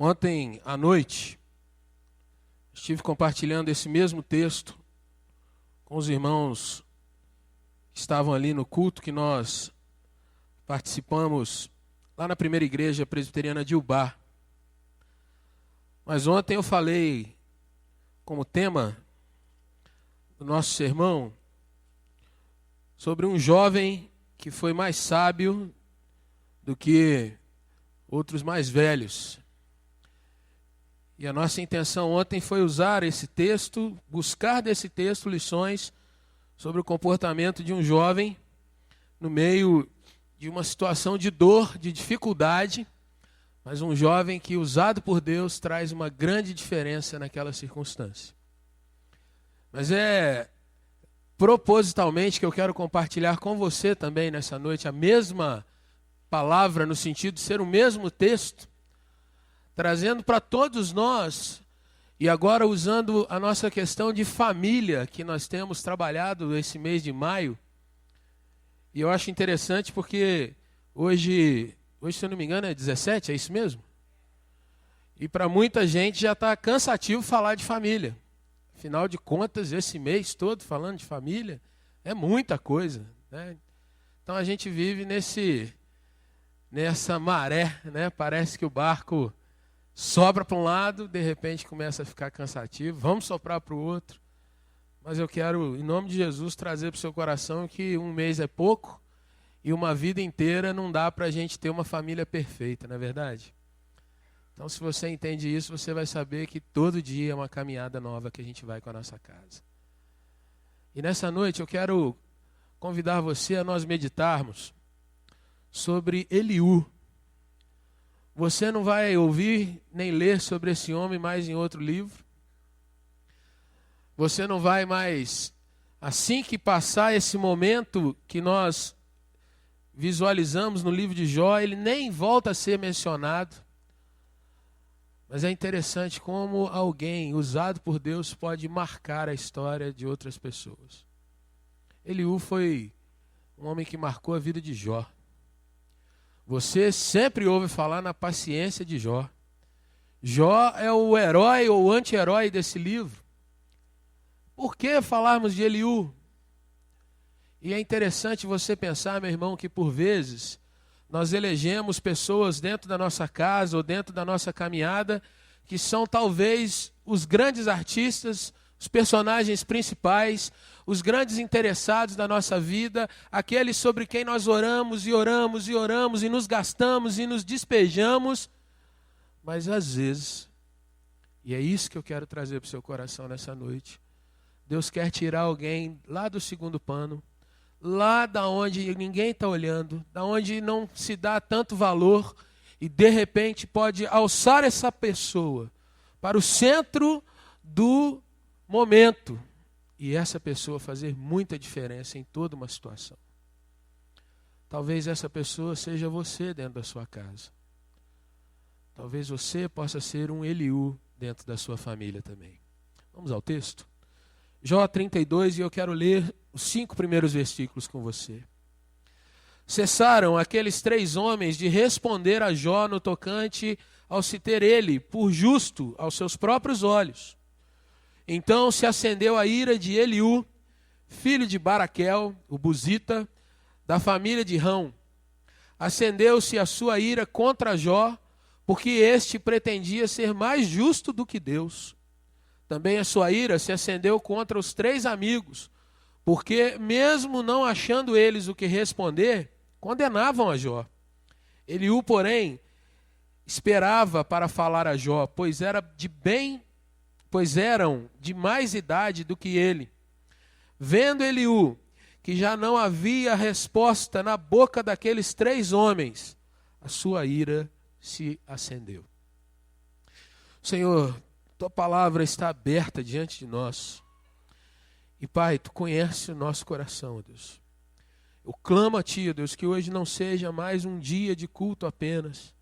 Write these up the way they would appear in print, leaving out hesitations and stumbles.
Ontem à noite, estive compartilhando esse mesmo texto com os irmãos que estavam ali no culto que nós participamos lá na primeira igreja presbiteriana de Ubá. Mas ontem eu falei como tema do nosso sermão sobre um jovem que foi mais sábio do que outros mais velhos. E a nossa intenção ontem foi usar esse texto, buscar desse texto lições sobre o comportamento de um jovem no meio de uma situação de dor, de dificuldade, mas um jovem que, usado por Deus, traz uma grande diferença naquela circunstância. Mas é propositalmente que eu quero compartilhar com você também nessa noite a mesma palavra, no sentido de ser o mesmo texto, trazendo para todos nós, e agora usando a nossa questão de família, que nós temos trabalhado esse mês de maio. E eu acho interessante porque hoje, se eu não me engano, é 17, é isso mesmo? E para muita gente já está cansativo falar de família. Afinal de contas, esse mês todo falando de família é muita coisa, né? Então a gente vive nessa maré, né? Parece que o barco sobra para um lado, de repente começa a ficar cansativo, vamos soprar para o outro. Mas eu quero, em nome de Jesus, trazer para o seu coração que um mês é pouco e uma vida inteira não dá para a gente ter uma família perfeita, não é verdade? Então, se você entende isso, você vai saber que todo dia é uma caminhada nova que a gente vai com a nossa casa. E nessa noite eu quero convidar você a nós meditarmos sobre Eliú. Você não vai ouvir nem ler sobre esse homem mais em outro livro. Você não vai mais, assim que passar esse momento que nós visualizamos no livro de Jó, ele nem volta a ser mencionado. Mas é interessante como alguém usado por Deus pode marcar a história de outras pessoas. Eliú foi um homem que marcou a vida de Jó. Você sempre ouve falar na paciência de Jó. Jó é o herói ou o anti-herói desse livro. Por que falarmos de Eliú? E é interessante você pensar, meu irmão, que por vezes nós elegemos pessoas dentro da nossa casa ou dentro da nossa caminhada que são talvez os grandes artistas, os personagens principais, os grandes interessados da nossa vida, aqueles sobre quem nós oramos e oramos e oramos e nos gastamos e nos despejamos. Mas às vezes, e é isso que eu quero trazer para o seu coração nessa noite, Deus quer tirar alguém lá do segundo plano, lá da onde ninguém está olhando, da onde não se dá tanto valor, e de repente pode alçar essa pessoa para o centro do momento, e essa pessoa fazer muita diferença em toda uma situação. Talvez essa pessoa seja você dentro da sua casa. Talvez você possa ser um Eliú dentro da sua família também. Vamos ao texto? Jó 32, e eu quero ler os 5 primeiros versículos com você. Cessaram aqueles 3 homens de responder a Jó no tocante ao se ter ele por justo aos seus próprios olhos. Então se acendeu a ira de Eliú, filho de Baraquel, o Buzita, da família de Rão. Acendeu-se a sua ira contra Jó, porque este pretendia ser mais justo do que Deus. Também a sua ira se acendeu contra os 3 amigos, porque mesmo não achando eles o que responder, condenavam a Jó. Eliú, porém, esperava para falar a Jó, pois eram de mais idade do que ele. Vendo Eliú que já não havia resposta na boca daqueles 3 homens, a sua ira se acendeu. Senhor, tua palavra está aberta diante de nós. E Pai, tu conheces o nosso coração, Deus. Eu clamo a ti, Deus, que hoje não seja mais um dia de culto apenas.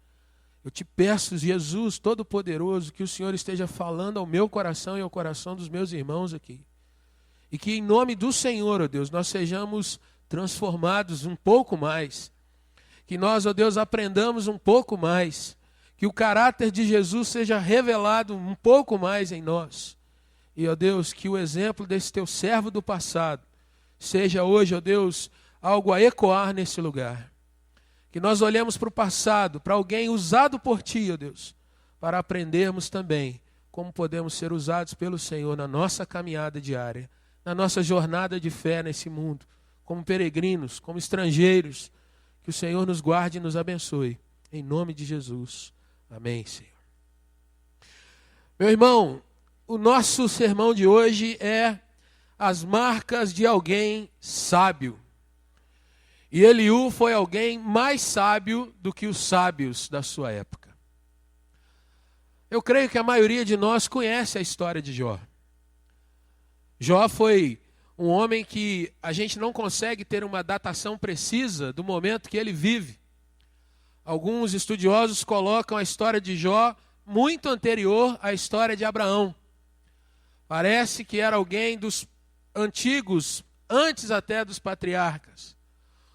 Eu te peço, Jesus Todo-Poderoso, que o Senhor esteja falando ao meu coração e ao coração dos meus irmãos aqui. E que em nome do Senhor, ó Deus, nós sejamos transformados um pouco mais. Que nós, ó Deus, aprendamos um pouco mais. que o caráter de Jesus seja revelado um pouco mais em nós. E, ó Deus, que o exemplo desse teu servo do passado seja hoje, ó Deus, algo a ecoar nesse lugar. Que nós olhemos para o passado, para alguém usado por Ti, ó Deus, para aprendermos também como podemos ser usados pelo Senhor na nossa caminhada diária, na nossa jornada de fé nesse mundo, como peregrinos, como estrangeiros. Que o Senhor nos guarde e nos abençoe. Em nome de Jesus. Amém, Senhor. Meu irmão, o nosso sermão de hoje é as marcas de alguém sábio. E Eliú foi alguém mais sábio do que os sábios da sua época. Eu creio que a maioria de nós conhece a história de Jó. Jó foi um homem que a gente não consegue ter uma datação precisa do momento que ele vive. Alguns estudiosos colocam a história de Jó muito anterior à história de Abraão. Parece que era alguém dos antigos, antes até dos patriarcas.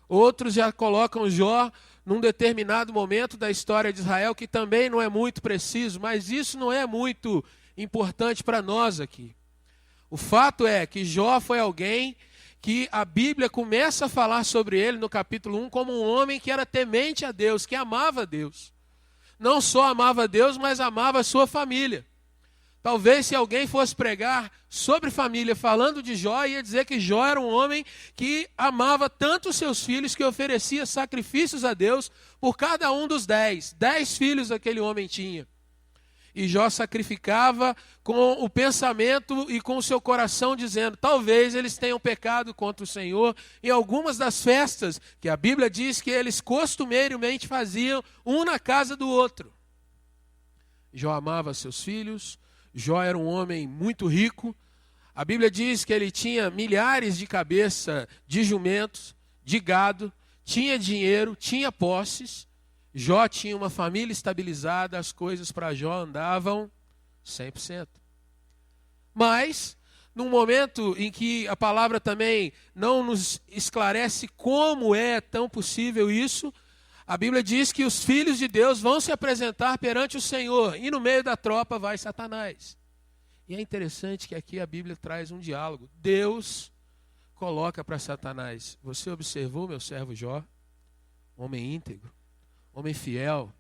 Outros já colocam Jó num determinado momento da história de Israel, que também não é muito preciso, mas isso não é muito importante para nós aqui. O fato é que Jó foi alguém que a Bíblia começa a falar sobre ele no capítulo 1 como um homem que era temente a Deus, que amava a Deus. Não só amava a Deus, mas amava a sua família. Talvez se alguém fosse pregar sobre família falando de Jó, ia dizer que Jó era um homem que amava tanto os seus filhos que oferecia sacrifícios a Deus por cada um dos 10. 10 filhos aquele homem tinha. E Jó sacrificava com o pensamento e com o seu coração dizendo, talvez eles tenham pecado contra o Senhor em algumas das festas que a Bíblia diz que eles costumeiramente faziam um na casa do outro. Jó amava seus filhos. Jó era um homem muito rico. A Bíblia diz que ele tinha milhares de cabeças de jumentos, de gado, tinha dinheiro, tinha posses. Jó tinha uma família estabilizada, as coisas para Jó andavam 100%. Mas, num momento em que a palavra também não nos esclarece como é tão possível isso, a Bíblia diz que os filhos de Deus vão se apresentar perante o Senhor, e no meio da tropa vai Satanás. E é interessante que aqui a Bíblia traz um diálogo. Deus coloca para Satanás, você observou meu servo Jó? Homem íntegro, homem fiel.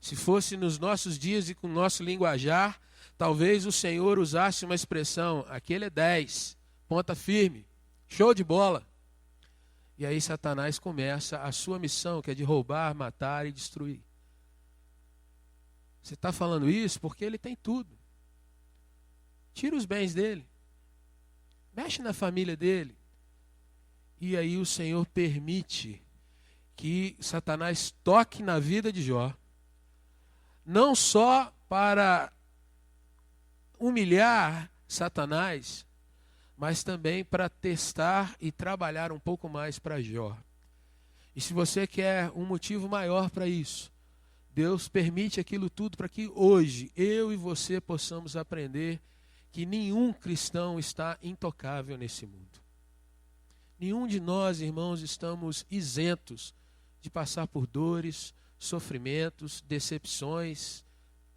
Se fosse nos nossos dias e com o nosso linguajar, talvez o Senhor usasse uma expressão, aquele é 10, ponta firme, show de bola. E aí Satanás começa a sua missão, que é de roubar, matar e destruir. Você está falando isso porque ele tem tudo. Tira os bens dele. Mexe na família dele. E aí o Senhor permite que Satanás toque na vida de Jó. Não só para humilhar Satanás, mas também para testar e trabalhar um pouco mais para Jó. E se você quer um motivo maior para isso, Deus permite aquilo tudo para que hoje eu e você possamos aprender que nenhum cristão está intocável nesse mundo. Nenhum de nós, irmãos, estamos isentos de passar por dores, sofrimentos, decepções,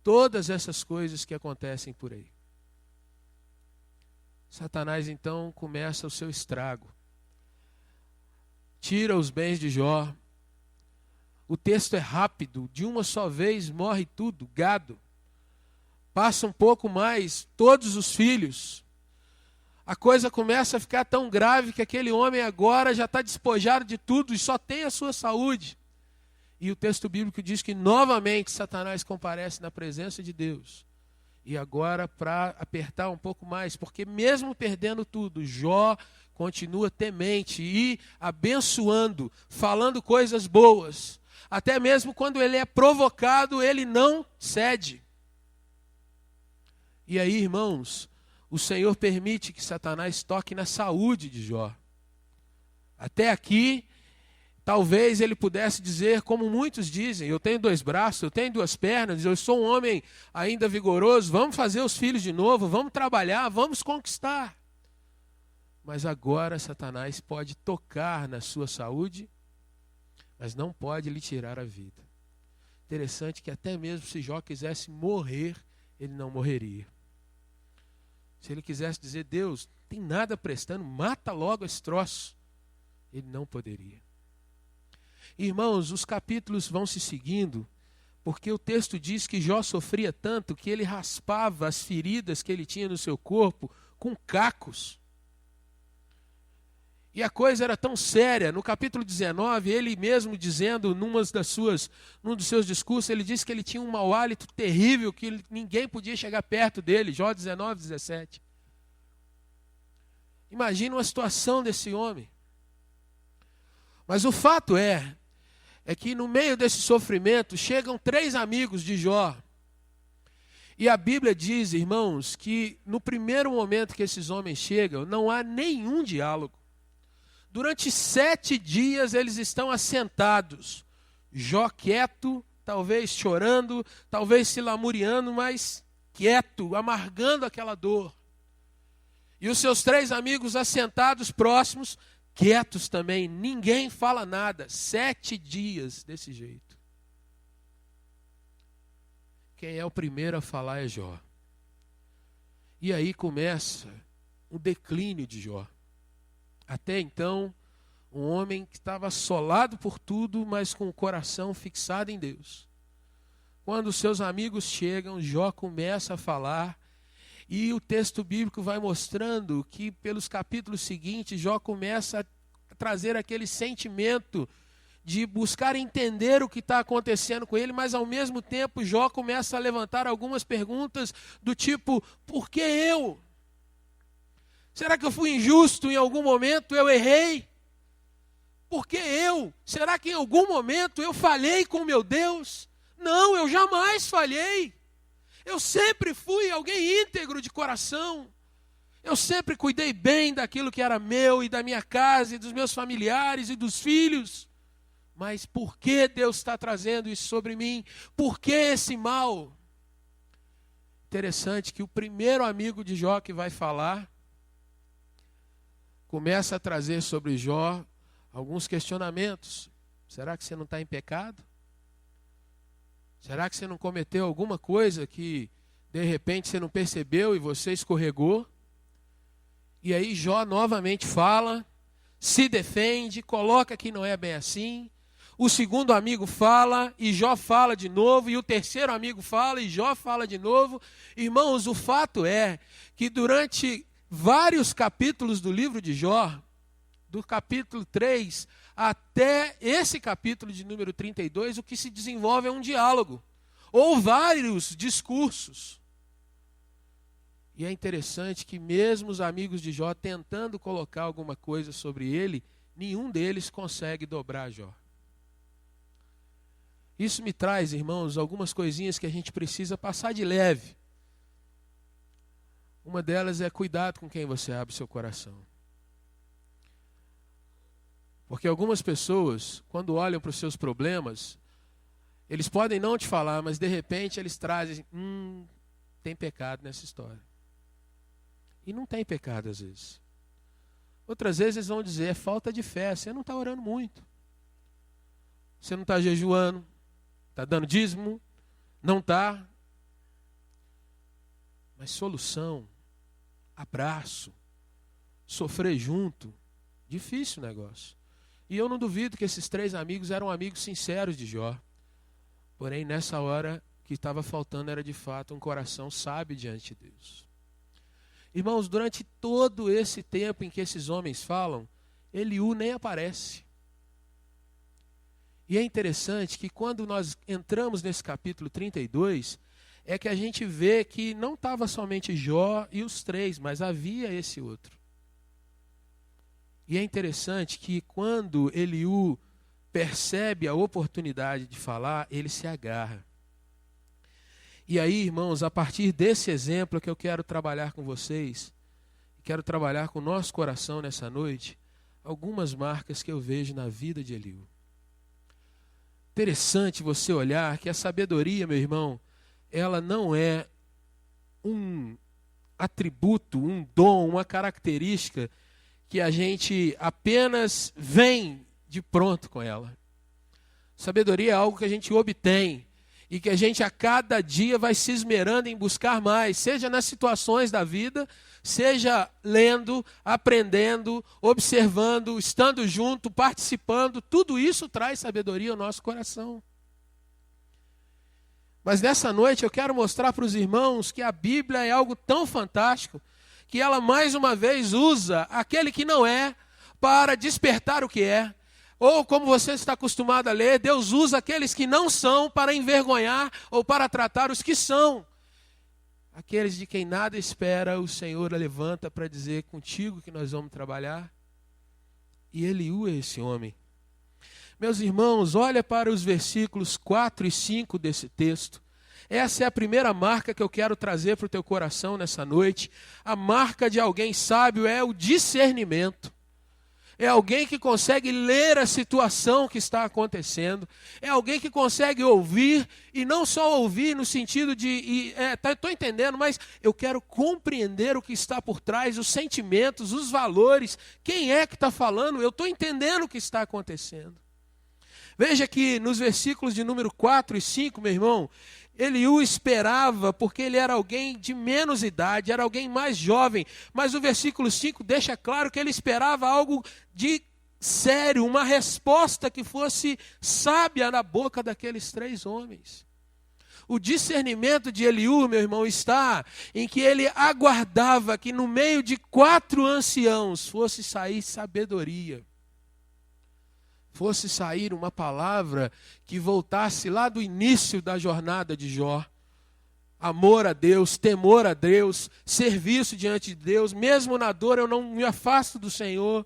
todas essas coisas que acontecem por aí. Satanás então começa o seu estrago. Tira os bens de Jó. O texto é rápido, de uma só vez morre tudo, gado. Passa um pouco mais, todos os filhos. A coisa começa a ficar tão grave que aquele homem agora já está despojado de tudo e só tem a sua saúde. E o texto bíblico diz que novamente Satanás comparece na presença de Deus. E agora para apertar um pouco mais, porque mesmo perdendo tudo, Jó continua temente e abençoando, falando coisas boas. Até mesmo quando ele é provocado, ele não cede. E aí, irmãos, o Senhor permite que Satanás toque na saúde de Jó. Até aqui, talvez ele pudesse dizer, como muitos dizem, eu tenho 2 braços, eu tenho 2 pernas, eu sou um homem ainda vigoroso, vamos fazer os filhos de novo, vamos trabalhar, vamos conquistar. Mas agora Satanás pode tocar na sua saúde, mas não pode lhe tirar a vida. Interessante que até mesmo se Jó quisesse morrer, ele não morreria. Se ele quisesse dizer, Deus, não tem nada prestando, mata logo esse troço, ele não poderia. Irmãos, os capítulos vão se seguindo, porque o texto diz que Jó sofria tanto que ele raspava as feridas que ele tinha no seu corpo com cacos. E a coisa era tão séria, no capítulo 19, ele mesmo dizendo, num dos seus discursos, ele disse que ele tinha um mau hálito terrível, que ninguém podia chegar perto dele, Jó 19, 17. Imagina uma situação desse homem. Mas o fato é que no meio desse sofrimento, chegam 3 amigos de Jó. E a Bíblia diz, irmãos, que no primeiro momento que esses homens chegam, não há nenhum diálogo. Durante 7 dias eles estão assentados, Jó quieto, talvez chorando, talvez se lamuriando, mas quieto, amargando aquela dor. E os seus 3 amigos assentados próximos, quietos também, ninguém fala nada. 7 dias desse jeito. Quem é o primeiro a falar é Jó. E aí começa o declínio de Jó. Até então, um homem que estava assolado por tudo, mas com o coração fixado em Deus. Quando os seus amigos chegam, Jó começa a falar, e o texto bíblico vai mostrando que pelos capítulos seguintes, Jó começa a trazer aquele sentimento de buscar entender o que está acontecendo com ele, mas ao mesmo tempo Jó começa a levantar algumas perguntas do tipo, por que eu? Será que eu fui injusto em algum momento? Eu errei? Por que eu? Será que em algum momento eu falhei com meu Deus? Não, eu jamais falhei. Eu sempre fui alguém íntegro de coração. Eu sempre cuidei bem daquilo que era meu e da minha casa e dos meus familiares e dos filhos. Mas por que Deus está trazendo isso sobre mim? Por que esse mal? Interessante que o primeiro amigo de Jó que vai falar começa a trazer sobre Jó alguns questionamentos. Será que você não está em pecado? Será que você não cometeu alguma coisa que de repente você não percebeu e você escorregou? E aí Jó novamente fala, se defende, coloca que não é bem assim. O segundo amigo fala e Jó fala de novo. E o terceiro amigo fala e Jó fala de novo. Irmãos, o fato é que durante vários capítulos do livro de Jó, do capítulo 3 até esse capítulo de número 32, o que se desenvolve é um diálogo, ou vários discursos. E é interessante que mesmo os amigos de Jó tentando colocar alguma coisa sobre ele, nenhum deles consegue dobrar Jó. Isso me traz, irmãos, algumas coisinhas que a gente precisa passar de leve. Uma delas é cuidado com quem você abre seu coração. Porque algumas pessoas, quando olham para os seus problemas, eles podem não te falar, mas de repente eles trazem, tem pecado nessa história. E não tem pecado às vezes. Outras vezes eles vão dizer, é falta de fé, você não está orando muito. Você não está jejuando, está dando dízimo, não está. Mas solução, abraço, sofrer junto, difícil o negócio. E eu não duvido que esses 3 amigos eram amigos sinceros de Jó. Porém, nessa hora, o que estava faltando era de fato um coração sábio diante de Deus. Irmãos, durante todo esse tempo em que esses homens falam, Eliú nem aparece. E é interessante que quando nós entramos nesse capítulo 32, é que a gente vê que não estava somente Jó e os 3, mas havia esse outro. E é interessante que quando Eliú percebe a oportunidade de falar, ele se agarra. E aí, irmãos, a partir desse exemplo que eu quero trabalhar com vocês, quero trabalhar com o nosso coração nessa noite, algumas marcas que eu vejo na vida de Eliú. Interessante você olhar que a sabedoria, meu irmão, ela não é um atributo, um dom, uma característica que a gente apenas vem de pronto com ela. Sabedoria é algo que a gente obtém, E que a gente a cada dia vai se esmerando em buscar mais, seja nas situações da vida, seja lendo, aprendendo, observando, estando junto, participando, tudo isso traz sabedoria ao nosso coração. Mas nessa noite eu quero mostrar para os irmãos que a Bíblia é algo tão fantástico, que ela mais uma vez usa aquele que não é para despertar o que é. Ou como você está acostumado a ler, Deus usa aqueles que não são para envergonhar ou para tratar os que são. Aqueles de quem nada espera, o Senhor levanta para dizer contigo que nós vamos trabalhar. E Eliú é esse homem. Meus irmãos, olha para os versículos 4 e 5 desse texto. Essa é a primeira marca que eu quero trazer para o teu coração nessa noite. A marca de alguém sábio é o discernimento. É alguém que consegue ler a situação que está acontecendo. É alguém que consegue ouvir, e não só ouvir no sentido de, estou entendendo, mas eu quero compreender o que está por trás, os sentimentos, os valores. Quem é que está falando? Eu estou entendendo o que está acontecendo. Veja que nos versículos de número 4 e 5, meu irmão, Eliú esperava, porque ele era alguém de menos idade, era alguém mais jovem, mas o versículo 5 deixa claro que ele esperava algo de sério, uma resposta que fosse sábia na boca daqueles 3 homens. O discernimento de Eliú, meu irmão, está em que ele aguardava que no meio de 4 anciãos fosse sair sabedoria. Fosse sair uma palavra que voltasse lá do início da jornada de Jó. Amor a Deus, temor a Deus, serviço diante de Deus. Mesmo na dor eu não me afasto do Senhor.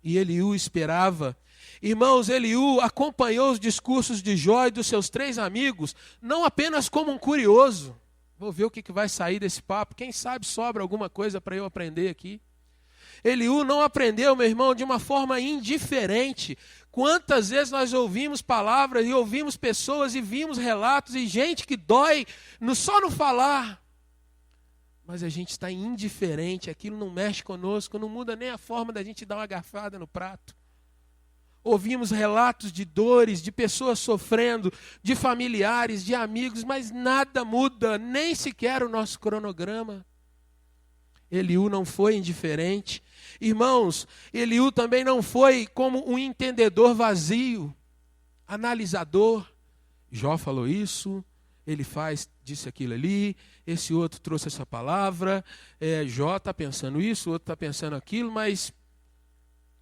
E Eliú esperava. Irmãos, Eliú acompanhou os discursos de Jó e dos seus 3 amigos, não apenas como um curioso. Vou ver o que vai sair desse papo. Quem sabe sobra alguma coisa para eu aprender aqui. Eliú não aprendeu, meu irmão, de uma forma indiferente. Quantas vezes nós ouvimos palavras e ouvimos pessoas e vimos relatos e gente que dói só no falar. Mas a gente está indiferente, aquilo não mexe conosco, não muda nem a forma da gente dar uma garfada no prato. Ouvimos relatos de dores, de pessoas sofrendo, de familiares, de amigos, mas nada muda, nem sequer o nosso cronograma. Eliú não foi indiferente. Irmãos, Eliú também não foi como um entendedor vazio, analisador. Jó falou isso, ele disse aquilo ali, esse outro trouxe essa palavra, Jó está pensando isso, o outro está pensando aquilo, mas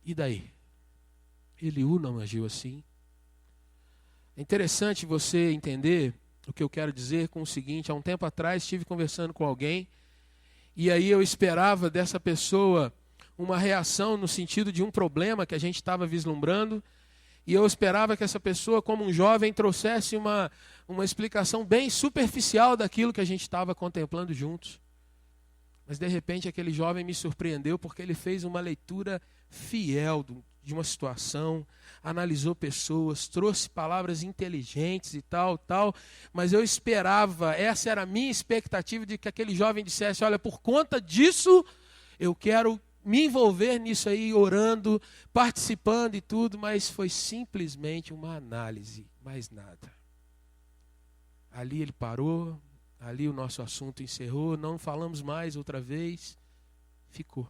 e daí? Eliú não agiu assim. É interessante você entender o que eu quero dizer com o seguinte: há um tempo atrás estive conversando com alguém, e aí eu esperava dessa pessoa uma reação no sentido de um problema que a gente estava vislumbrando, e eu esperava que essa pessoa, como um jovem, trouxesse uma explicação bem superficial daquilo que a gente estava contemplando juntos. Mas de repente aquele jovem me surpreendeu porque ele fez uma leitura fiel de uma situação, analisou pessoas, trouxe palavras inteligentes e tal, mas eu esperava, essa era a minha expectativa, de que aquele jovem dissesse: olha, por conta disso eu quero me envolver nisso aí, orando, participando e tudo, mas foi simplesmente uma análise, mais nada. Ali ele parou, ali o nosso assunto encerrou, não falamos mais outra vez, ficou.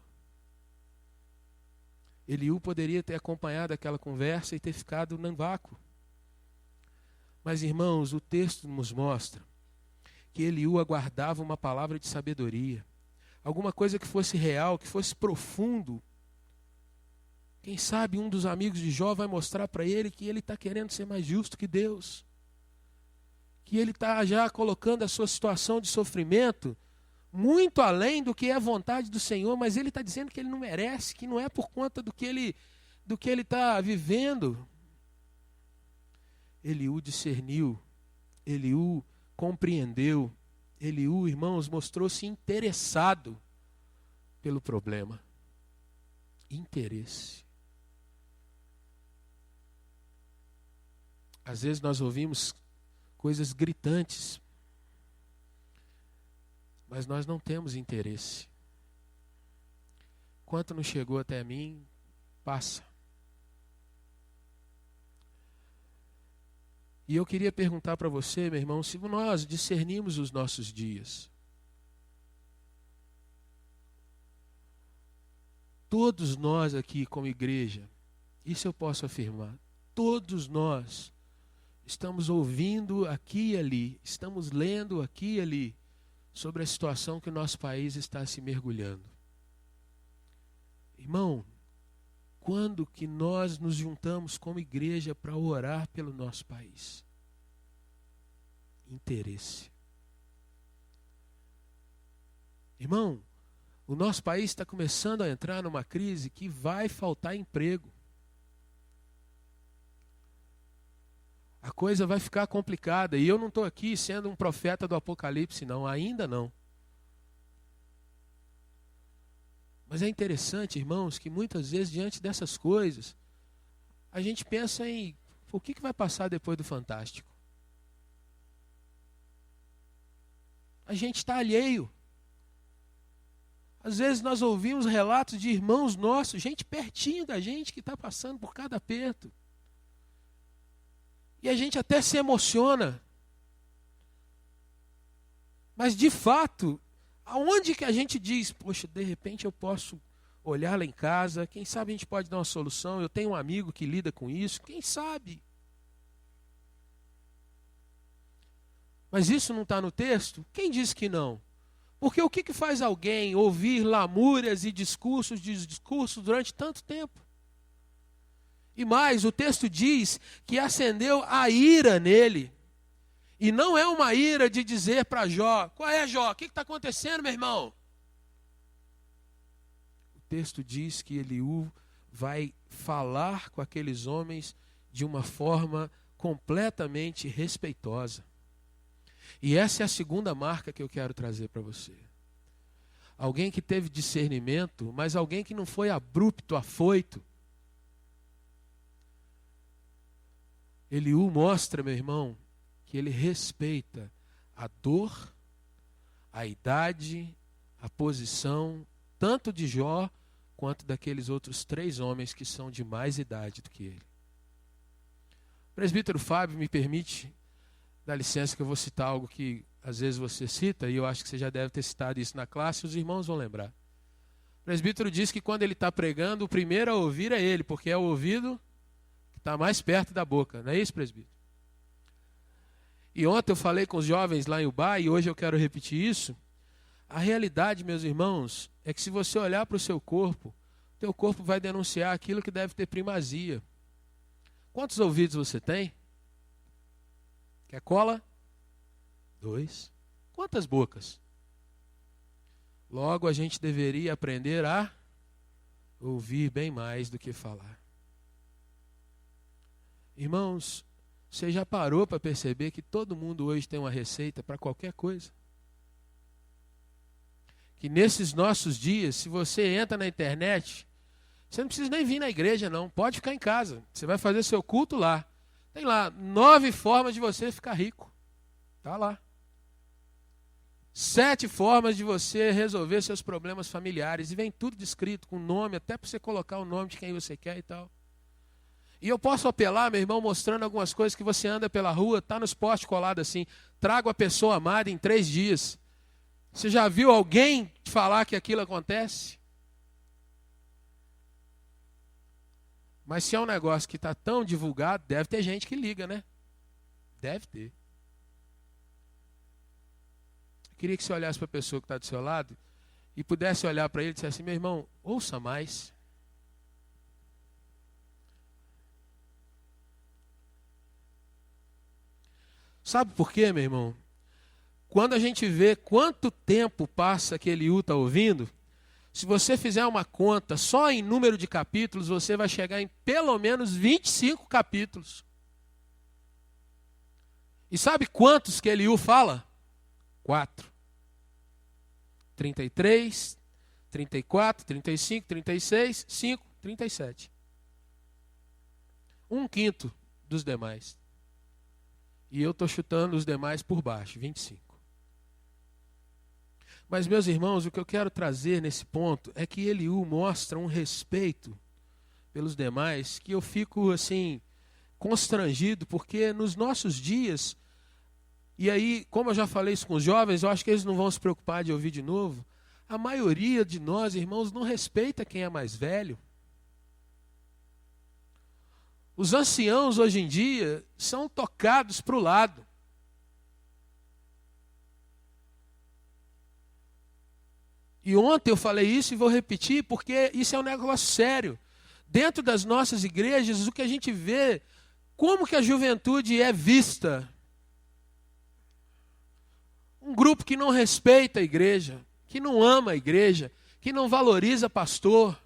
Eliú poderia ter acompanhado aquela conversa e ter ficado no vácuo. Mas, irmãos, o texto nos mostra que Eliú aguardava uma palavra de sabedoria, alguma coisa que fosse real, que fosse profundo. Quem sabe um dos amigos de Jó vai mostrar para ele que ele está querendo ser mais justo que Deus, que ele está já colocando a sua situação de sofrimento muito além do que é a vontade do Senhor, mas ele está dizendo que ele não merece, que não é por conta do que ele está vivendo. Eliú discerniu, Eliú compreendeu, Eliú, irmãos, mostrou-se interessado pelo problema. Interesse. Às vezes nós ouvimos coisas gritantes, mas nós não temos interesse. Quanto não chegou até mim, passa. E eu queria perguntar para você, meu irmão, se nós discernimos os nossos dias. Todos nós aqui como igreja, isso eu posso afirmar, todos nós estamos ouvindo aqui e ali, estamos lendo aqui e ali sobre a situação que o nosso país está se mergulhando. Irmão, quando que nós nos juntamos como igreja para orar pelo nosso país? Interesse. Irmão, o nosso país está começando a entrar numa crise que vai faltar emprego. A coisa vai ficar complicada. E eu não estou aqui sendo um profeta do Apocalipse, não. Ainda não. Mas é interessante, irmãos, que muitas vezes, diante dessas coisas, a gente pensa em o que vai passar depois do Fantástico. A gente está alheio. Às vezes nós ouvimos relatos de irmãos nossos, gente pertinho da gente que está passando por cada aperto. E a gente até se emociona. Mas de fato, aonde que a gente diz, poxa, de repente eu posso olhar lá em casa, quem sabe a gente pode dar uma solução, eu tenho um amigo que lida com isso, quem sabe? Mas isso não está no texto? Quem disse que não? Porque o que faz alguém ouvir lamúrias e discursos durante tanto tempo? E mais, o texto diz que acendeu a ira nele. E não é uma ira de dizer para Jó, qual é, Jó? O que está acontecendo, meu irmão? O texto diz que Eliú vai falar com aqueles homens de uma forma completamente respeitosa. E essa é a segunda marca que eu quero trazer para você. Alguém que teve discernimento, mas alguém que não foi abrupto, afoito. Eliú mostra, meu irmão, que ele respeita a dor, a idade, a posição, tanto de Jó, quanto daqueles outros 3 homens que são de mais idade do que ele. O presbítero Fábio me permite, dá licença que eu vou citar algo que às vezes você cita, e eu acho que você já deve ter citado isso na classe, os irmãos vão lembrar. O presbítero diz que quando ele está pregando, o primeiro a ouvir é ele, porque é o ouvido que está mais perto da boca. Não é isso, presbítero? E ontem eu falei com os jovens lá em Ubá, e hoje eu quero repetir isso. A realidade, meus irmãos, é que se você olhar para o seu corpo, teu corpo vai denunciar aquilo que deve ter primazia. Quantos ouvidos você tem? Quer cola? 2. Quantas bocas? Logo a gente deveria aprender a ouvir bem mais do que falar. Irmãos, você já parou para perceber que todo mundo hoje tem uma receita para qualquer coisa? Que nesses nossos dias, se você entra na internet, você não precisa nem vir na igreja não, pode ficar em casa. Você vai fazer seu culto lá. Tem lá 9 formas de você ficar rico. Está lá. 7 formas de você resolver seus problemas familiares. E vem tudo descrito, com nome, até para você colocar o nome de quem você quer e tal. E eu posso apelar, meu irmão, mostrando algumas coisas que você anda pela rua, está nos postes colado assim. Trago a pessoa amada em 3 dias. Você já viu alguém falar que aquilo acontece? Mas se é um negócio que está tão divulgado, deve ter gente que liga, né? Deve ter. Eu queria que você olhasse para a pessoa que está do seu lado e pudesse olhar para ele e dissesse assim, meu irmão, ouça mais. Sabe por quê, meu irmão? Quando a gente vê quanto tempo passa que Eliú está ouvindo, se você fizer uma conta só em número de capítulos, você vai chegar em pelo menos 25 capítulos. E sabe quantos que Eliú fala? 4. 33, 34, 35, 36, 5, 37. 1/5 dos demais. E eu estou chutando os demais por baixo, 25. Mas, meus irmãos, o que eu quero trazer nesse ponto é que Eliú mostra um respeito pelos demais que eu fico, assim, constrangido, porque nos nossos dias, e aí, como eu já falei isso com os jovens, eu acho que eles não vão se preocupar de ouvir de novo, a maioria de nós, irmãos, não respeita quem é mais velho. Os anciãos, hoje em dia, são tocados para o lado. E ontem eu falei isso e vou repetir, porque isso é um negócio sério. Dentro das nossas igrejas, o que a gente vê, como que a juventude é vista? Um grupo que não respeita a igreja, que não ama a igreja, que não valoriza pastor.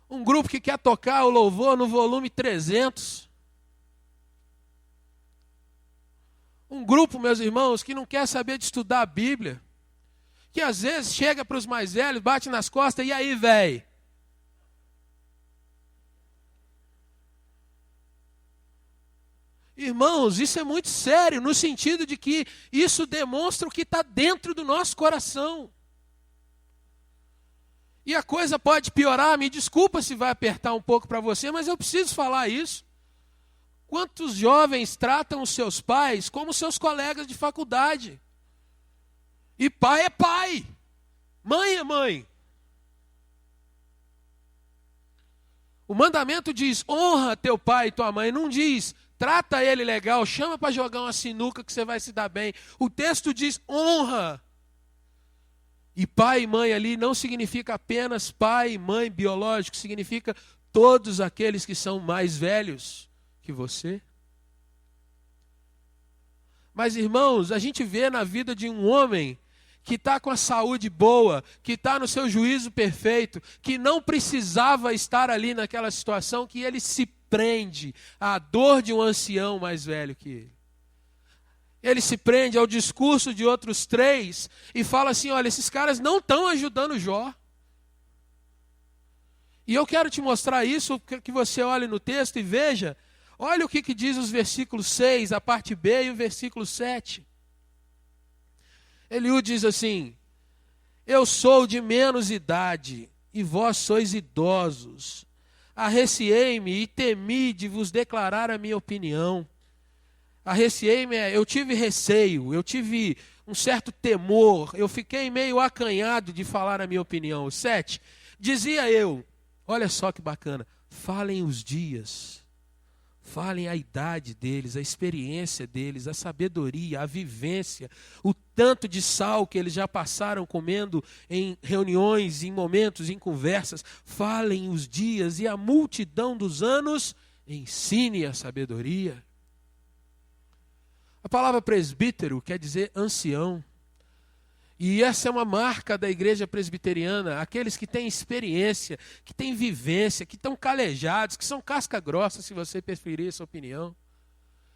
Um grupo que quer tocar o louvor no volume 300. Um grupo, meus irmãos, que não quer saber de estudar a Bíblia. Que às vezes chega para os mais velhos, bate nas costas, e aí, velho? Irmãos, isso é muito sério, no sentido de que isso demonstra o que está dentro do nosso coração. E a coisa pode piorar, me desculpa se vai apertar um pouco para você, mas eu preciso falar isso. Quantos jovens tratam os seus pais como seus colegas de faculdade? E pai é pai, mãe é mãe. O mandamento diz, honra teu pai e tua mãe, não diz, trata ele legal, chama para jogar uma sinuca que você vai se dar bem. O texto diz, honra. E pai e mãe ali não significa apenas pai e mãe biológico, significa todos aqueles que são mais velhos que você. Mas, irmãos, a gente vê na vida de um homem que está com a saúde boa, que está no seu juízo perfeito, que não precisava estar ali naquela situação, que ele se prende à dor de um ancião mais velho que ele. Ele se prende ao discurso de outros três e fala assim, olha, esses caras não estão ajudando Jó. E eu quero te mostrar isso, que você olhe no texto e veja, olha o que diz os versículos 6, a parte B e o versículo 7. Eliú diz assim, eu sou de menos idade e vós sois idosos. Arreciei-me e temi de vos declarar a minha opinião. Arreciei-me, eu tive receio, eu tive um certo temor, eu fiquei meio acanhado de falar a minha opinião. 7, dizia eu, olha só que bacana, falem os dias, falem a idade deles, a experiência deles, a sabedoria, a vivência, o tanto de sal que eles já passaram comendo em reuniões, em momentos, em conversas. Falem os dias e a multidão dos anos ensine a sabedoria. A palavra presbítero quer dizer ancião. E essa é uma marca da igreja presbiteriana, aqueles que têm experiência, que têm vivência, que estão calejados, que são casca grossa, se você preferir essa opinião.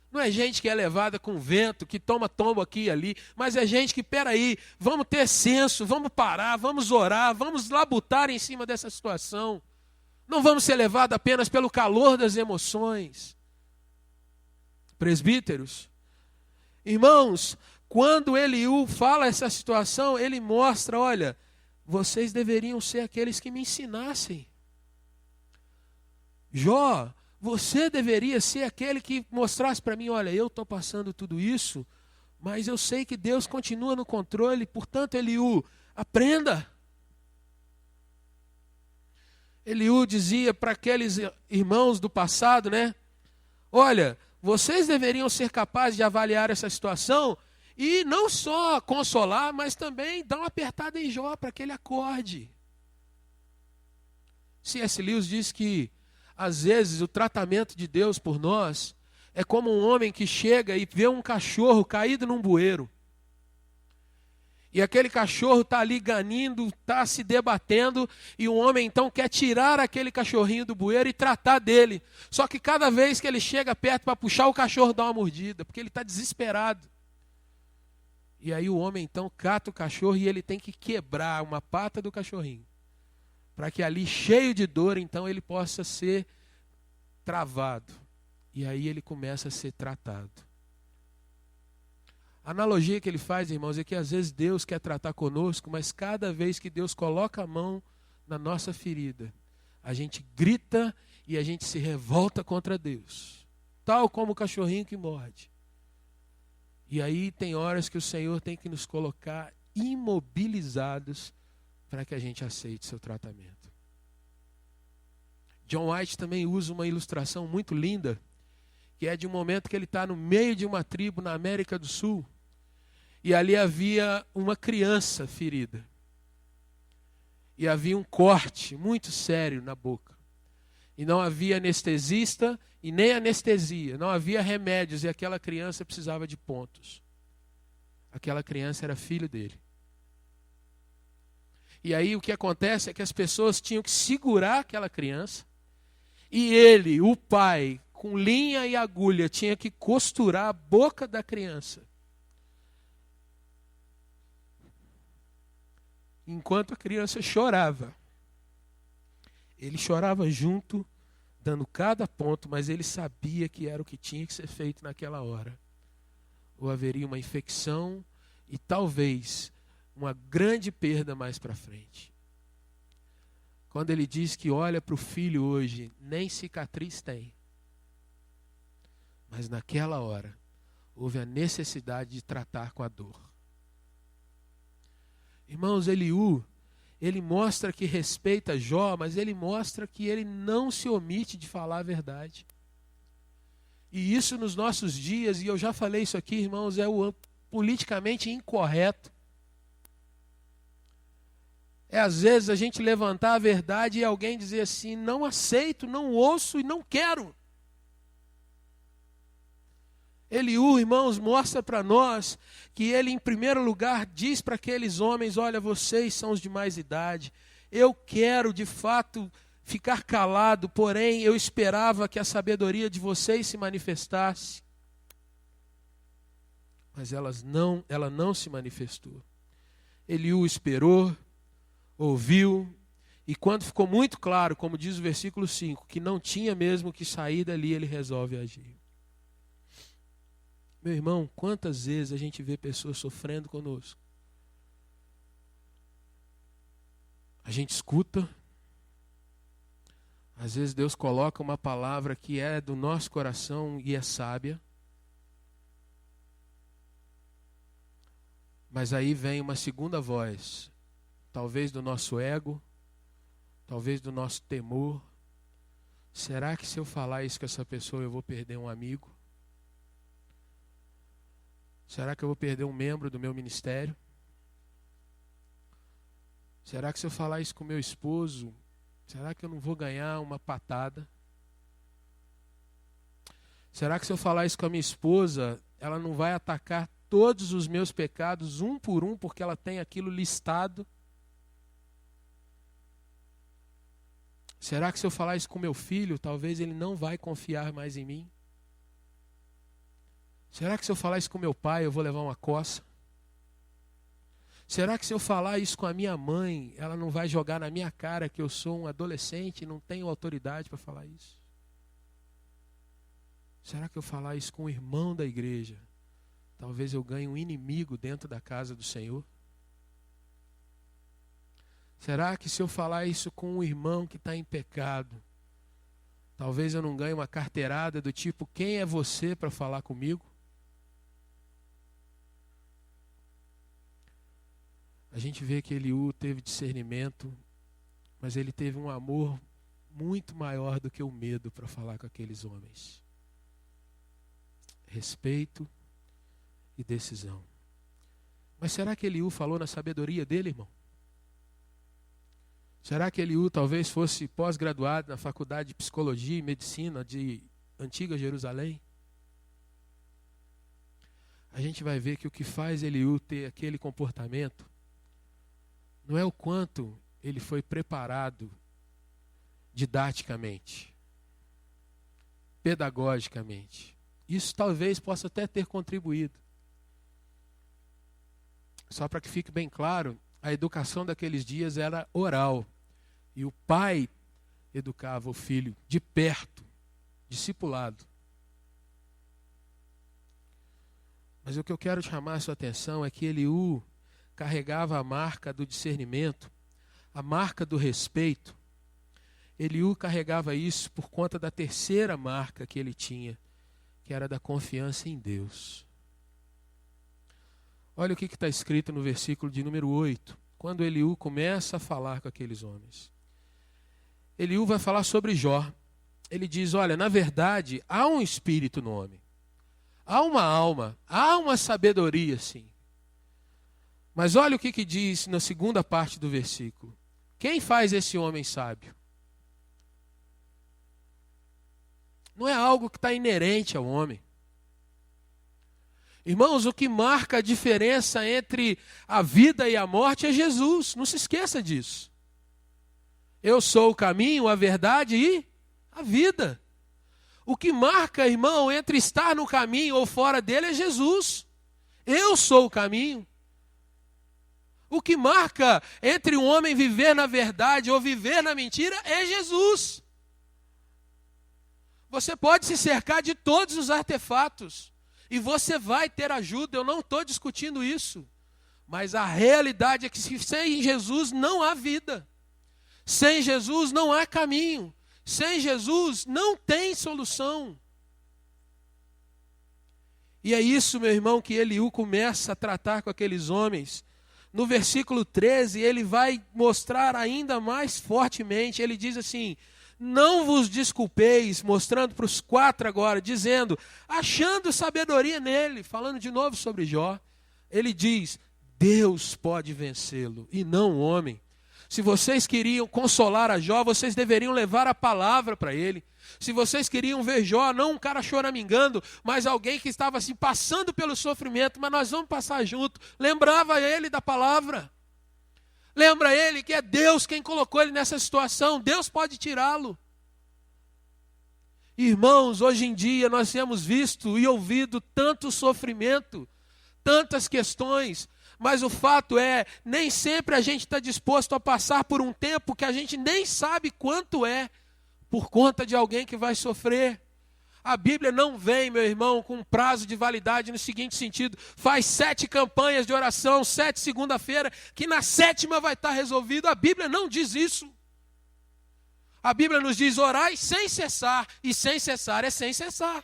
Não é gente que é levada com vento, que toma tombo aqui e ali, mas é gente que, peraí, vamos ter senso, vamos parar, vamos orar, vamos labutar em cima dessa situação. Não vamos ser levados apenas pelo calor das emoções. Presbíteros. Irmãos, quando Eliú fala essa situação, ele mostra, olha, vocês deveriam ser aqueles que me ensinassem. Jó, você deveria ser aquele que mostrasse para mim, olha, eu estou passando tudo isso, mas eu sei que Deus continua no controle, portanto, Eliú, aprenda. Eliú dizia para aqueles irmãos do passado, né? Olha, vocês deveriam ser capazes de avaliar essa situação e não só consolar, mas também dar uma apertada em Jó para que ele acorde. C.S. Lewis diz que, às vezes, o tratamento de Deus por nós é como um homem que chega e vê um cachorro caído num bueiro. E aquele cachorro está ali ganindo, está se debatendo, e o homem então quer tirar aquele cachorrinho do bueiro e tratar dele. Só que cada vez que ele chega perto para puxar, o cachorro dá uma mordida, porque ele está desesperado. E aí o homem então cata o cachorro e ele tem que quebrar uma pata do cachorrinho, para que ali, cheio de dor, então ele possa ser travado. E aí ele começa a ser tratado. A analogia que ele faz, irmãos, é que às vezes Deus quer tratar conosco, mas cada vez que Deus coloca a mão na nossa ferida, a gente grita e a gente se revolta contra Deus, tal como o cachorrinho que morde. E aí tem horas que o Senhor tem que nos colocar imobilizados para que a gente aceite seu tratamento. John White também usa uma ilustração muito linda, que é de um momento que ele está no meio de uma tribo na América do Sul, e ali havia uma criança ferida. E havia um corte muito sério na boca. E não havia anestesista e nem anestesia. Não havia remédios e aquela criança precisava de pontos. Aquela criança era filho dele. E aí o que acontece é que as pessoas tinham que segurar aquela criança. E ele, o pai, com linha e agulha, tinha que costurar a boca da criança. Enquanto a criança chorava. Ele chorava junto, dando cada ponto, mas ele sabia que era o que tinha que ser feito naquela hora. Ou haveria uma infecção e talvez uma grande perda mais para frente. Quando ele diz que olha para o filho hoje, nem cicatriz tem. Mas naquela hora, houve a necessidade de tratar com a dor. Irmãos, Eliú, ele mostra que respeita Jó, mas ele mostra que ele não se omite de falar a verdade. E isso nos nossos dias, e eu já falei isso aqui, irmãos, é o politicamente incorreto. É às vezes a gente levantar a verdade e alguém dizer assim, não aceito, não ouço e não quero. Eliú, irmãos, mostra para nós que ele, em primeiro lugar, diz para aqueles homens, olha, vocês são os de mais idade, eu quero, de fato, ficar calado, porém, eu esperava que a sabedoria de vocês se manifestasse. Mas ela não se manifestou. Eliú esperou, ouviu, e quando ficou muito claro, como diz o versículo 5, que não tinha mesmo que sair dali, ele resolve agir. Meu irmão, quantas vezes a gente vê pessoas sofrendo conosco? A gente escuta, às vezes Deus coloca uma palavra que é do nosso coração e é sábia, mas aí vem uma segunda voz, talvez do nosso ego, talvez do nosso temor. Será que se eu falar isso com essa pessoa eu vou perder um amigo? Será que eu vou perder um membro do meu ministério? Será que se eu falar isso com meu esposo, será que eu não vou ganhar uma patada? Será que se eu falar isso com a minha esposa, ela não vai atacar todos os meus pecados, um por um, porque ela tem aquilo listado? Será que se eu falar isso com meu filho, talvez ele não vai confiar mais em mim? Será que se eu falar isso com meu pai, eu vou levar uma coça? Será que se eu falar isso com a minha mãe, ela não vai jogar na minha cara que eu sou um adolescente e não tenho autoridade para falar isso? Será que eu falar isso com o irmão da igreja, talvez eu ganhe um inimigo dentro da casa do Senhor? Será que se eu falar isso com um irmão que está em pecado, talvez eu não ganhe uma carteirada do tipo, quem é você para falar comigo? A gente vê que Eliú teve discernimento, mas ele teve um amor muito maior do que o medo para falar com aqueles homens. Respeito e decisão. Mas será que Eliú falou na sabedoria dele, irmão? Será que Eliú talvez fosse pós-graduado na faculdade de psicologia e medicina de Antiga Jerusalém? A gente vai ver que o que faz Eliú ter aquele comportamento não é o quanto ele foi preparado didaticamente, pedagogicamente. Isso talvez possa até ter contribuído. Só para que fique bem claro, a educação daqueles dias era oral. E o pai educava o filho de perto, discipulado. Mas o que eu quero chamar a sua atenção é que Eliú carregava a marca do discernimento, a marca do respeito, Eliú carregava isso por conta da terceira marca que ele tinha, que era da confiança em Deus. Olha o que está escrito no versículo de número 8, quando Eliú começa a falar com aqueles homens. Eliú vai falar sobre Jó. Ele diz, olha, na verdade, há um espírito no homem. Há uma alma, há uma sabedoria, sim. Mas olha o que diz na segunda parte do versículo. Quem faz esse homem sábio? Não é algo que está inerente ao homem. Irmãos, o que marca a diferença entre a vida e a morte é Jesus. Não se esqueça disso. Eu sou o caminho, a verdade e a vida. O que marca, irmão, entre estar no caminho ou fora dele é Jesus. Eu sou o caminho. O que marca entre um homem viver na verdade ou viver na mentira é Jesus. Você pode se cercar de todos os artefatos e você vai ter ajuda, eu não estou discutindo isso. Mas a realidade é que sem Jesus não há vida. Sem Jesus não há caminho. Sem Jesus não tem solução. E é isso, meu irmão, que Eliú começa a tratar com aqueles homens. No versículo 13, ele vai mostrar ainda mais fortemente. Ele diz assim, não vos desculpeis, mostrando para os 4 agora, dizendo, achando sabedoria nele, falando de novo sobre Jó. Ele diz, Deus pode vencê-lo e não o homem. Se vocês queriam consolar a Jó, vocês deveriam levar a palavra para ele. Se vocês queriam ver Jó, não um cara choramingando, mas alguém que estava assim passando pelo sofrimento, mas nós vamos passar junto. Lembrava ele da palavra. Lembra ele que é Deus quem colocou ele nessa situação. Deus pode tirá-lo. Irmãos, hoje em dia nós temos visto e ouvido tanto sofrimento, tantas questões, mas o fato é, nem sempre a gente está disposto a passar por um tempo que a gente nem sabe quanto é, por conta de alguém que vai sofrer. A Bíblia não vem, meu irmão, com um prazo de validade no seguinte sentido, faz 7 campanhas de oração, 7 segunda-feira, que na 7ª vai estar resolvido. A Bíblia não diz isso. A Bíblia nos diz orai sem cessar, e sem cessar é sem cessar.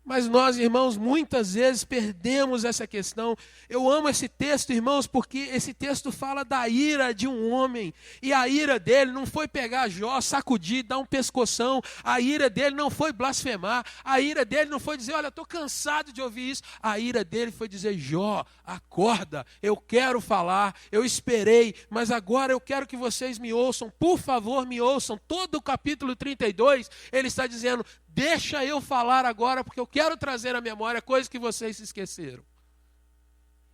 Mas nós, irmãos, muitas vezes perdemos essa questão. Eu amo esse texto, irmãos, porque esse texto fala da ira de um homem. E a ira dele não foi pegar Jó, sacudir, dar um pescoção. A ira dele não foi blasfemar. A ira dele não foi dizer, olha, estou cansado de ouvir isso. A ira dele foi dizer, Jó, acorda, eu quero falar, eu esperei, mas agora eu quero que vocês me ouçam. Por favor, me ouçam. Todo o capítulo 32, ele está dizendo, deixa eu falar agora, porque eu quero trazer à memória coisas que vocês se esqueceram.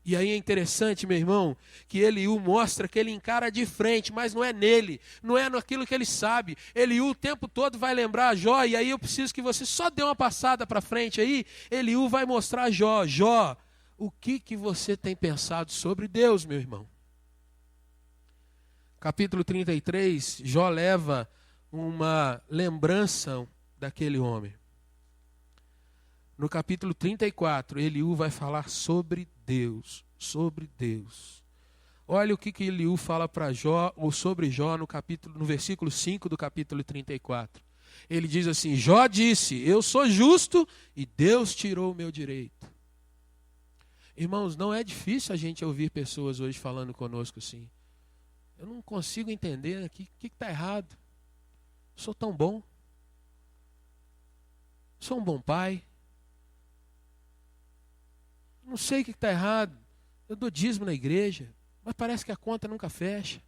E aí é interessante, meu irmão, que Eliú mostra que ele encara de frente, mas não é nele, não é naquilo que ele sabe. Eliú o tempo todo vai lembrar a Jó, e aí eu preciso que você só dê uma passada para frente aí. Eliú vai mostrar a Jó, Jó, o que você tem pensado sobre Deus, meu irmão? Capítulo 33, Jó leva uma lembrança daquele homem. No capítulo 34, Eliú vai falar sobre Deus, sobre Deus. Olha o que Eliú fala para Jó, ou sobre Jó, no versículo 5 do capítulo 34. Ele diz assim, Jó disse, eu sou justo e Deus tirou o meu direito. Irmãos, não é difícil a gente ouvir pessoas hoje falando conosco assim. Eu não consigo entender o que está errado. Eu sou tão bom. Sou um bom pai. Não sei o que está errado. Eu dou dízimo na igreja, mas parece que a conta nunca fecha.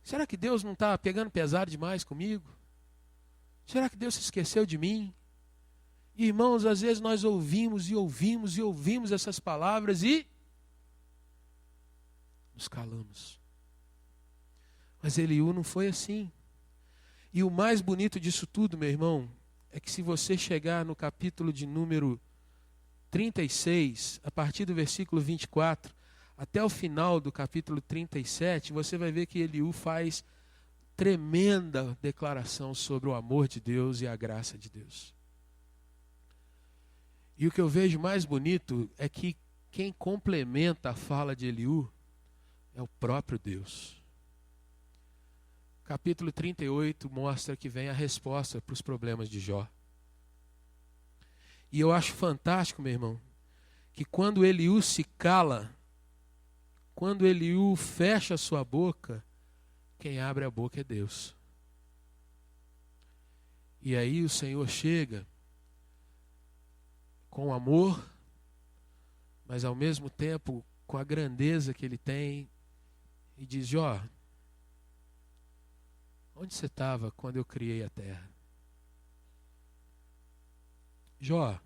Será que Deus não está pegando pesado demais comigo? Será que Deus se esqueceu de mim? Irmãos, às vezes nós ouvimos e ouvimos e ouvimos essas palavras e nos calamos. Mas Eliú não foi assim. E o mais bonito disso tudo, meu irmão, é que se você chegar no capítulo de número 36, a partir do versículo 24, até o final do capítulo 37, você vai ver que Eliú faz tremenda declaração sobre o amor de Deus e a graça de Deus. E o que eu vejo mais bonito é que quem complementa a fala de Eliú é o próprio Deus. Capítulo 38 mostra que vem a resposta para os problemas de Jó. E eu acho fantástico, meu irmão, que quando Eliú se cala, quando Eliú fecha a sua boca, quem abre a boca é Deus. E aí o Senhor chega com amor, mas ao mesmo tempo com a grandeza que Ele tem, e diz: Jó, onde você estava quando eu criei a terra? Jó, o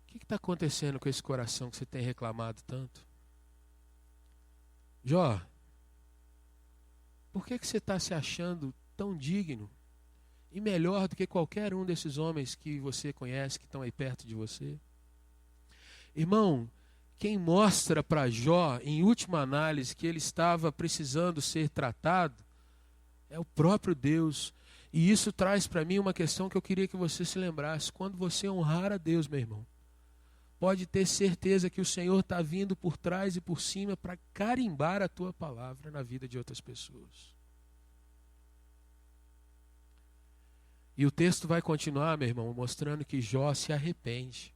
que está acontecendo com esse coração que você tem reclamado tanto? Jó, por que você está se achando tão digno e melhor do que qualquer um desses homens que você conhece, que estão aí perto de você? Irmão, quem mostra para Jó, em última análise, que ele estava precisando ser tratado, é o próprio Deus. E isso traz para mim uma questão que eu queria que você se lembrasse. Quando você honrar a Deus, meu irmão, pode ter certeza que o Senhor está vindo por trás e por cima para carimbar a tua palavra na vida de outras pessoas. E o texto vai continuar, meu irmão, mostrando que Jó se arrepende.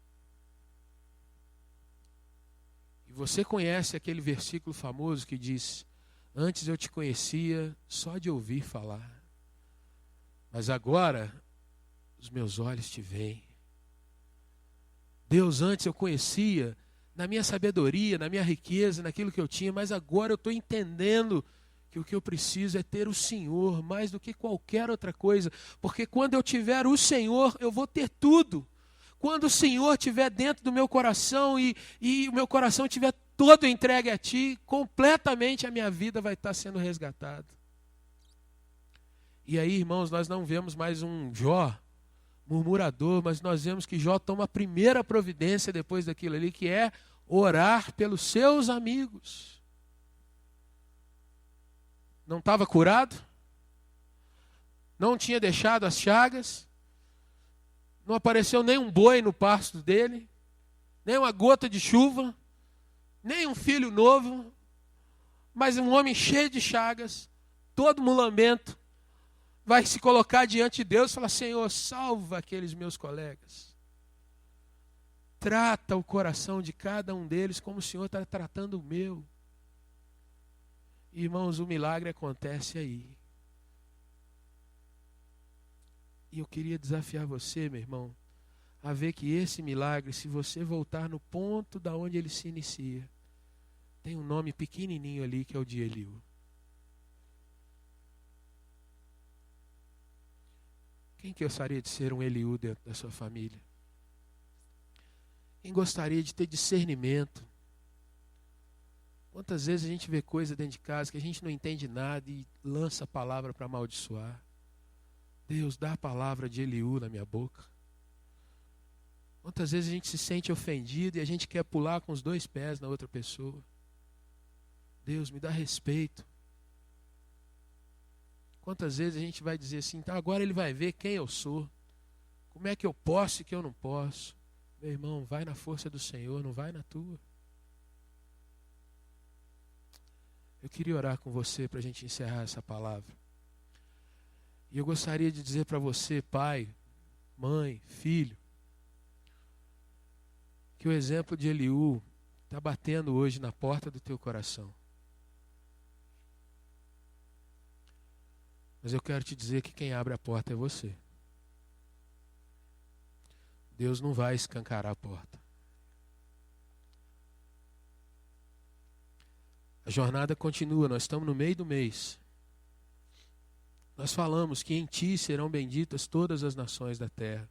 E você conhece aquele versículo famoso que diz: antes eu te conhecia só de ouvir falar, mas agora os meus olhos te veem. Deus, antes eu conhecia na minha sabedoria, na minha riqueza, naquilo que eu tinha, mas agora eu estou entendendo que o que eu preciso é ter o Senhor mais do que qualquer outra coisa, porque quando eu tiver o Senhor, eu vou ter tudo. Quando o Senhor estiver dentro do meu coração e o meu coração estiver todo entregue a Ti, completamente a minha vida vai estar sendo resgatada. E aí, irmãos, nós não vemos mais um Jó murmurador, mas nós vemos que Jó toma a primeira providência depois daquilo ali, que é orar pelos seus amigos. Não estava curado, não tinha deixado as chagas, não apareceu nem um boi no pasto dele, nem uma gota de chuva, nem um filho novo, mas um homem cheio de chagas, todo mulambento, vai se colocar diante de Deus e falar: Senhor, salva aqueles meus colegas. Trata o coração de cada um deles como o Senhor está tratando o meu. Irmãos, o milagre acontece aí. E eu queria desafiar você, meu irmão, a ver que esse milagre, se você voltar no ponto da onde ele se inicia, tem um nome pequenininho ali que é o de Eliú. Quem que gostaria de ser um Eliú dentro da sua família? Quem gostaria de ter discernimento? Quantas vezes a gente vê coisa dentro de casa que a gente não entende nada e lança a palavra para amaldiçoar? Deus, dá a palavra de Eliú na minha boca. Quantas vezes a gente se sente ofendido e a gente quer pular com os dois pés na outra pessoa? Deus, me dá respeito. Quantas vezes a gente vai dizer assim: então agora ele vai ver quem eu sou, como é que eu posso e que eu não posso. Meu irmão, vai na força do Senhor, não vai na tua. Eu queria orar com você para a gente encerrar essa palavra. E eu gostaria de dizer para você, pai, mãe, filho, que o exemplo de Eliú está batendo hoje na porta do teu coração. Mas eu quero te dizer que quem abre a porta é você. Deus não vai escancarar a porta. A jornada continua, nós estamos no meio do mês. Nós falamos que em ti serão benditas todas as nações da terra.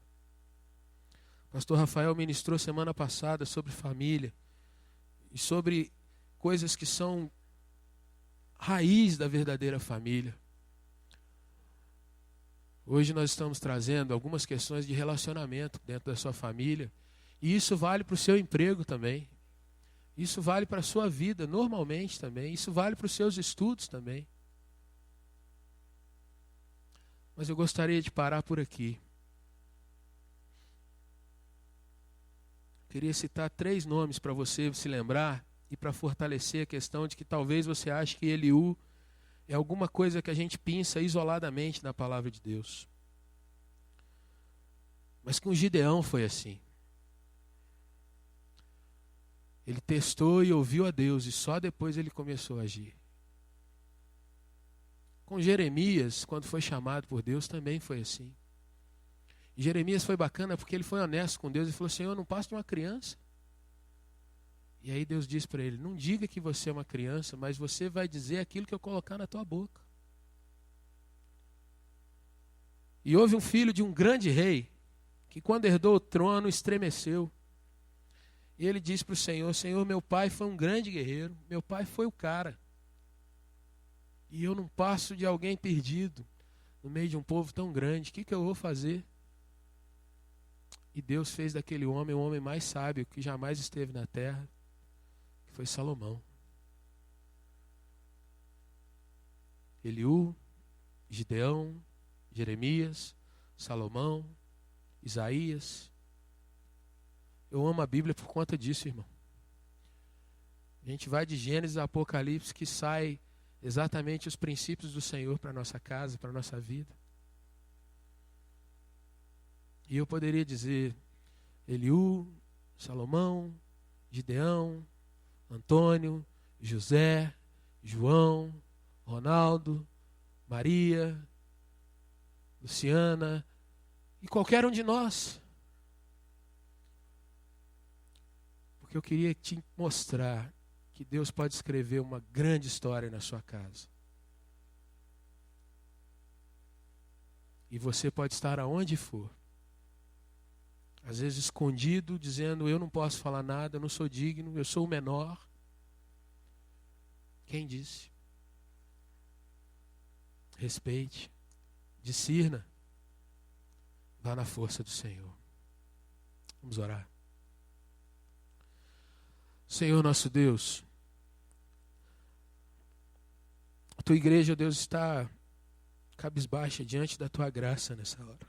Pastor Rafael ministrou semana passada sobre família e sobre coisas que são raiz da verdadeira família. Hoje nós estamos trazendo algumas questões de relacionamento dentro da sua família. E isso vale para o seu emprego também. Isso vale para a sua vida normalmente também. Isso vale para os seus estudos também. Mas eu gostaria de parar por aqui. Queria citar 3 nomes para você se lembrar e para fortalecer a questão de que talvez você ache que Eliú é alguma coisa que a gente pensa isoladamente na palavra de Deus. Mas com Gideão foi assim. Ele testou e ouviu a Deus e só depois ele começou a agir. Com Jeremias, quando foi chamado por Deus, também foi assim. E Jeremias foi bacana porque ele foi honesto com Deus e falou: Senhor, eu não passo de uma criança. E aí Deus disse para ele: não diga que você é uma criança, mas você vai dizer aquilo que eu colocar na tua boca. E houve um filho de um grande rei, que quando herdou o trono estremeceu. E ele disse para o Senhor: Senhor, meu pai foi um grande guerreiro, meu pai foi o cara. E eu não passo de alguém perdido no meio de um povo tão grande, o que eu vou fazer? E Deus fez daquele homem o homem mais sábio que jamais esteve na terra, que foi Salomão. Eliú, Gideão, Jeremias, Salomão, Isaías. Eu amo a Bíblia por conta disso, irmão. A gente vai de Gênesis a Apocalipse que sai exatamente os princípios do Senhor para a nossa casa, para a nossa vida. E eu poderia dizer Eliú, Salomão, Gideão, Antônio, José, João, Ronaldo, Maria, Luciana e qualquer um de nós. Porque eu queria te mostrar que Deus pode escrever uma grande história na sua casa. E você pode estar aonde for. Às vezes escondido, dizendo: eu não posso falar nada, eu não sou digno, eu sou o menor. Quem disse? Respeite, discirna, vá na força do Senhor. Vamos orar. Senhor nosso Deus, a tua igreja, Deus, está cabisbaixa diante da tua graça nessa hora.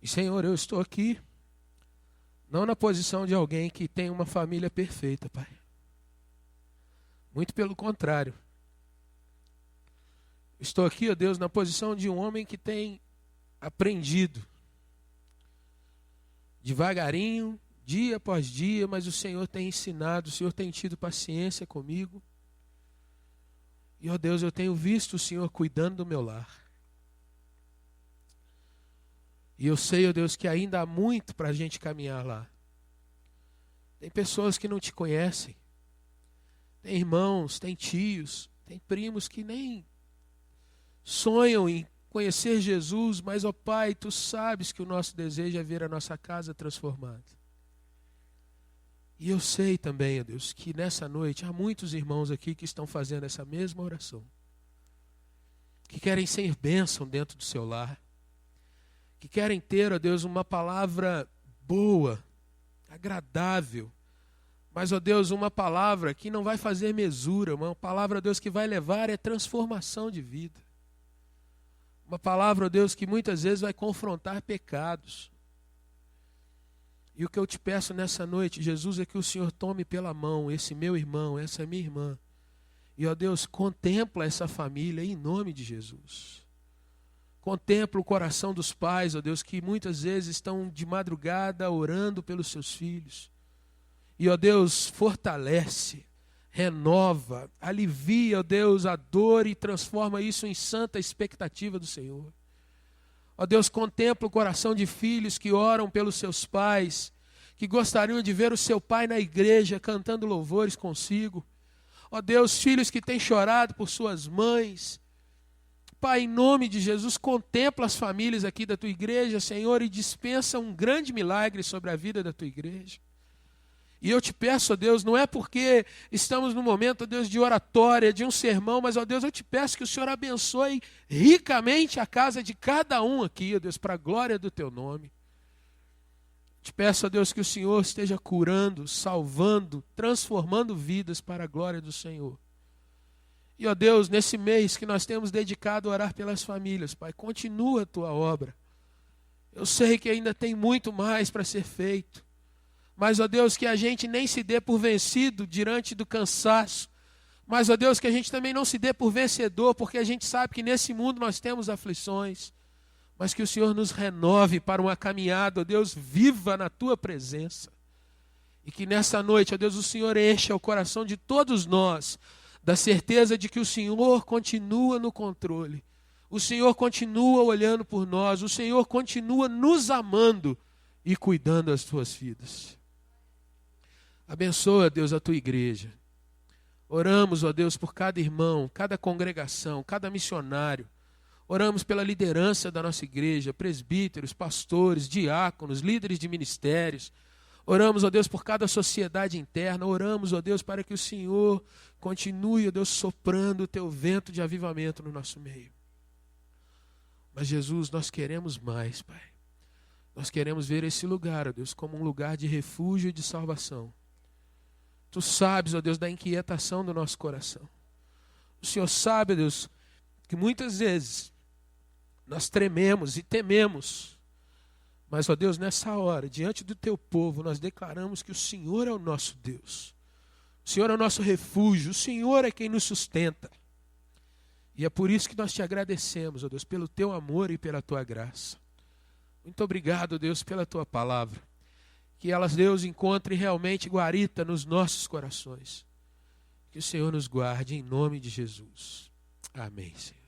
E Senhor, eu estou aqui, não na posição de alguém que tem uma família perfeita, Pai. Muito pelo contrário. Estou aqui, ó Deus, na posição de um homem que tem aprendido, devagarinho, dia após dia, mas o Senhor tem ensinado, o Senhor tem tido paciência comigo. E, ó Deus, eu tenho visto o Senhor cuidando do meu lar. E eu sei, ó Deus, que ainda há muito para a gente caminhar lá. Tem pessoas que não te conhecem. Tem irmãos, tem tios, tem primos que nem sonham em conhecer Jesus, mas, ó Pai, Tu sabes que o nosso desejo é ver a nossa casa transformada. E eu sei também, ó Deus, que nessa noite há muitos irmãos aqui que estão fazendo essa mesma oração, que querem ser bênção dentro do seu lar, que querem ter, ó Deus, uma palavra boa, agradável, mas, ó Deus, uma palavra que não vai fazer mesura, uma palavra, ó Deus, que vai levar a transformação de vida. Uma palavra, ó Deus, que muitas vezes vai confrontar pecados. E o que eu te peço nessa noite, Jesus, é que o Senhor tome pela mão esse meu irmão, essa minha irmã. E, ó Deus, contempla essa família em nome de Jesus. Contempla o coração dos pais, ó Deus, que muitas vezes estão de madrugada orando pelos seus filhos. E, ó Deus, fortalece, renova, alivia, ó Deus, a dor e transforma isso em santa expectativa do Senhor. Ó Deus, contempla o coração de filhos que oram pelos seus pais, que gostariam de ver o seu pai na igreja cantando louvores consigo. Ó Deus, filhos que têm chorado por suas mães. Pai, em nome de Jesus, contempla as famílias aqui da tua igreja, Senhor, e dispensa um grande milagre sobre a vida da tua igreja. E eu te peço, ó Deus, não é porque estamos no momento, ó Deus, de oratória, de um sermão, mas, ó Deus, eu te peço que o Senhor abençoe ricamente a casa de cada um aqui, ó Deus, para a glória do teu nome. Te peço, ó Deus, que o Senhor esteja curando, salvando, transformando vidas para a glória do Senhor. E, ó Deus, nesse mês que nós temos dedicado a orar pelas famílias, Pai, continua a tua obra. Eu sei que ainda tem muito mais para ser feito. Mas, ó Deus, que a gente nem se dê por vencido diante do cansaço. Mas, ó Deus, que a gente também não se dê por vencedor, porque a gente sabe que nesse mundo nós temos aflições. Mas que o Senhor nos renove para uma caminhada, ó Deus, viva na Tua presença. E que nessa noite, ó Deus, o Senhor encha o coração de todos nós da certeza de que o Senhor continua no controle. O Senhor continua olhando por nós. O Senhor continua nos amando e cuidando das tuas vidas. Abençoa, Deus, a tua igreja. Oramos, ó Deus, por cada irmão, cada congregação, cada missionário. Oramos pela liderança da nossa igreja, presbíteros, pastores, diáconos, líderes de ministérios. Oramos, ó Deus, por cada sociedade interna. Oramos, ó Deus, para que o Senhor continue, ó Deus, soprando o teu vento de avivamento no nosso meio. Mas, Jesus, nós queremos mais, Pai. Nós queremos ver esse lugar, ó Deus, como um lugar de refúgio e de salvação. Tu sabes, ó Deus, da inquietação do nosso coração. O Senhor sabe, ó Deus, que muitas vezes nós trememos e tememos. Mas, ó Deus, nessa hora, diante do teu povo, nós declaramos que o Senhor é o nosso Deus. O Senhor é o nosso refúgio. O Senhor é quem nos sustenta. E é por isso que nós te agradecemos, ó Deus, pelo teu amor e pela tua graça. Muito obrigado, ó Deus, pela tua palavra. Que elas, Deus, encontre realmente guarita nos nossos corações. Que o Senhor nos guarde em nome de Jesus. Amém, Senhor.